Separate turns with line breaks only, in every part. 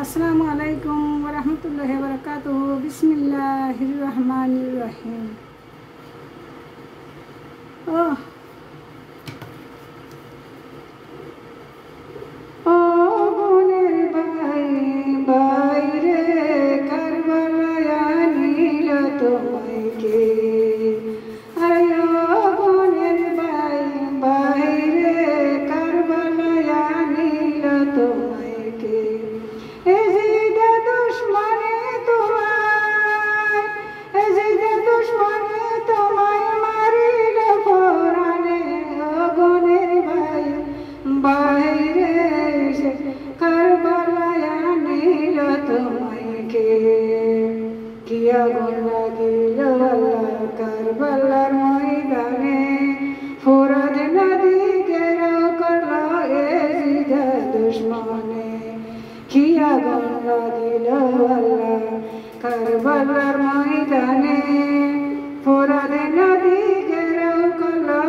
আসসালামু আলাইকুম ওয়া রাহমাতুল্লাহি ওয়া বারাকাতুহু। বিসমিল্লাহির রহমানির রহিম। ও বোনের ভাই বাইরে কারবালায় আনিল তোমায় কে? আরে ও বোনের ভাই বাইরে কারবালায় আনিল তোমায় কে? এজিদে দুশমনে তোমায়, এজিদে দুশমনে তোমায় মারিল পরানে। ও বোনের ভাই বাইরে কারবালায় আনিল তোমায় কে? কি আগুন লাগিল আল্লাহ কারবালার ময়দানে, ফোরাত নদী ঘেরাও করলো এজিদে দুশমনে। কি আগুন লাগিল আল্লাহ কারবালার ময়দানে, ফোরাত নদী ঘেরাও করলো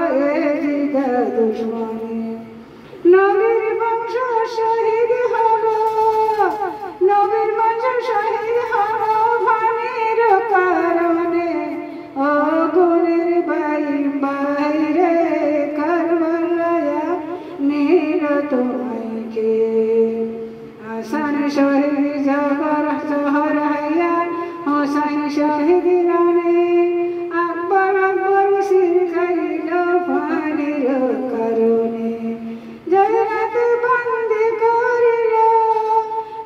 এজিদে দুশমনে। নবীর বংশ শহীদ হলো, নবীর বংশ শহীদ হলো পানির কারণে। ও গুণের ভাই বাইরে কারবালায় আনিল তোমায় কে? হাসান শহীদ জহর জহর হাইয়া হোসাইন শহীদ রানে, আকবর আকবর সির খাইল পানির কারণে। জেলাতে বন্দি করিল,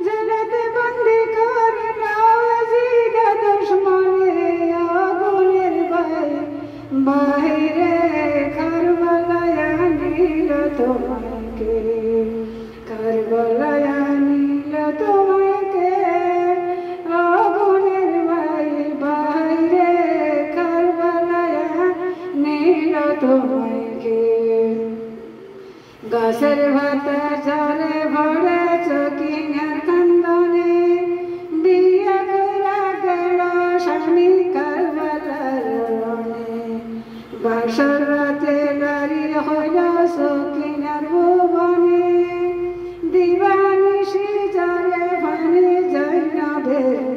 জেলাতে বন্দি করিল এজিদে দুশমনে। আগুনের ভাই বাইরে কারবালায় আনিল তোমায় কে? কারবালায় আনিল তোমায় কে? আগুনের ভাই বাইরে কারবালায় আনিল তোমায় কে? গাছের ভাতা জলে ভরে চকিনার কান্দনে, বিয়া কইরা গেল স্বামী কারবালার রণে। বাসর রাতে নারী হইল চকিনার ভুবনে, দিবানিশি জলে পানি জৈনবের